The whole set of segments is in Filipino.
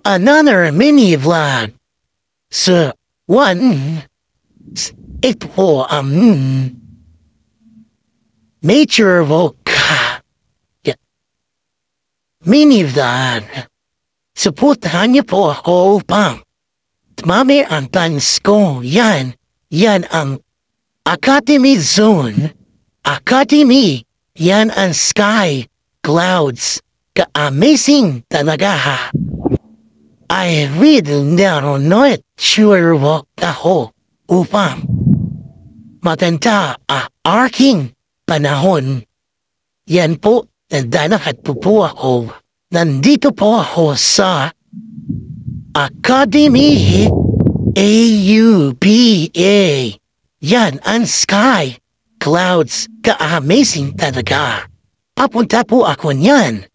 another mini vlog. So, ito po ang nature vlog. Mini vlog. Supportahan niyo po ako upang tumami ang plans ko. Yan ang Academy Zone. Academy. Yan ang sky. Clouds. Ka-amazing talaga ha. I really don't know it. Sure walk ako upang maganda aking panahon. Yan po, nandanahat po ako. Nandito po ako sa Academy AUPA. Yan ang sky. Clouds. Ka-amazing talaga. Papunta po ako niyan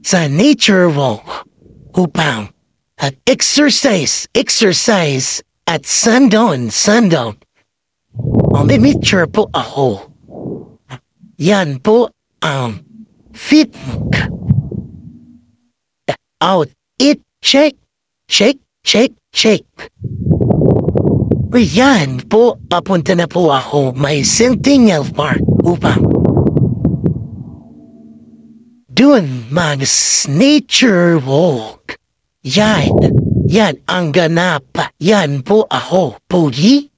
sa nature walk upang at exercise at sundown. Mamimicture po ako. Yan po ang fit out it shake. Yan po, papunta na po ako may Centennial Park upang doon mag-nature walk. Yan ang ganap. Yan po ako, Pogi.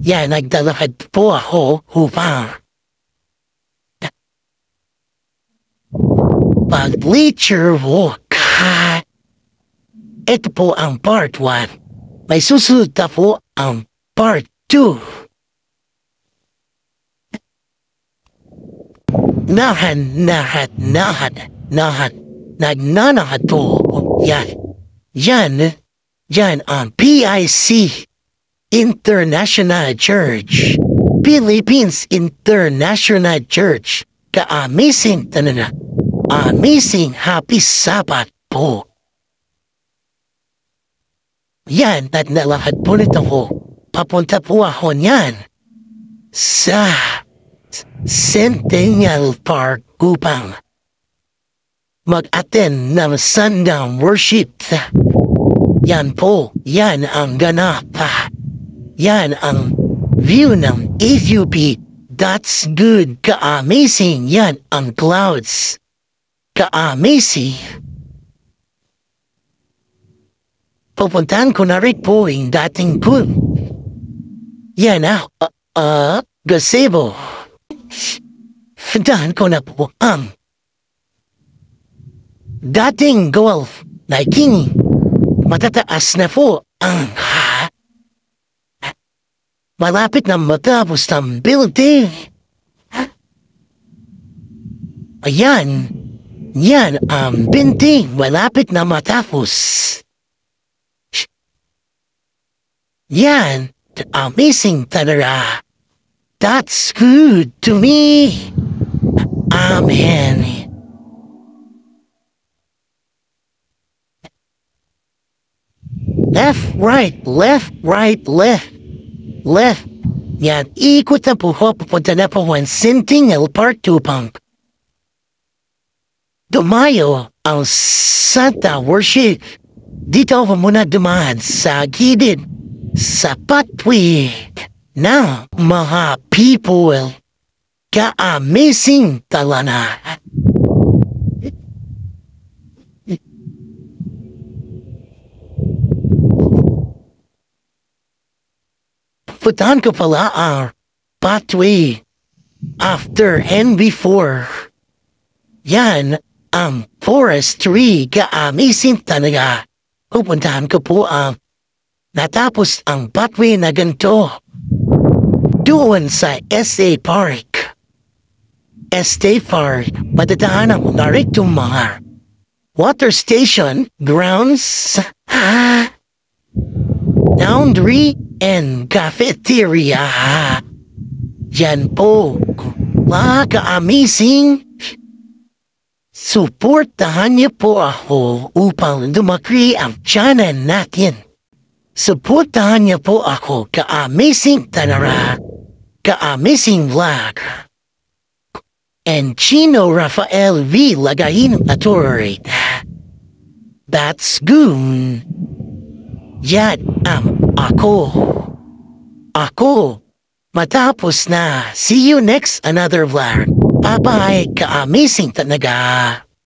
Yan, nagdalakad po ako upang pag-nature walk. Ito po ang part 1. May susunod na po ang part 2. Nagnanahad po. Yan ang PIC International Church. Philippines International Church. Ka-amazing talaga. Amazing happy Sabbath po. Yan, nagnalakad po nito ko. Papunta po ako niyan sa Centennial Park upang mag-attend ng sundown worship. Yan po, yan ang ganap. Yan ang view ng AUP. That's good. Ka-amazing. Yan ang clouds. Ka-amazing. Pupuntahan ko na rin po yung dating pool. Yan gazebo. Puntahan ko na po ang dating golf na king. Matataas na po ang malapit na matapos ng building. Ayan. Yan ang building malapit na matapos. Yan. Amazing talaga. That's good to me. Amen. Left, right. Yan, ikot na po ko, pupunta na po ang Centennial Park 2 Punk. Dumayo ang Santa Worship. Dito ako muna dumaan sa gilid sa pathway ng mga people. Ka-amazing talaga. Puntahan ko pala ang pathway after and before. Yan ang forestry. Ka-amazing talaga. Pupuntahan ko po ang natapos ang pathway na ganito. Doon sa SA Park. SA Park. Madadaanan ko na rin itong mga water station, grounds, laundry, and cafeteria. Yan po. Ka-amazing. Suportahan niyo po ako upang lumaki ang channel natin. Suportahan niyo po ako. Ka-amazing talaga. Ka-amazing vlog. And Chino Rafael V. Lagahin Atory. That's good. Yan ako. Ako. Matapos na. See you next another vlog. Bye-bye. Ka-amazing talaga.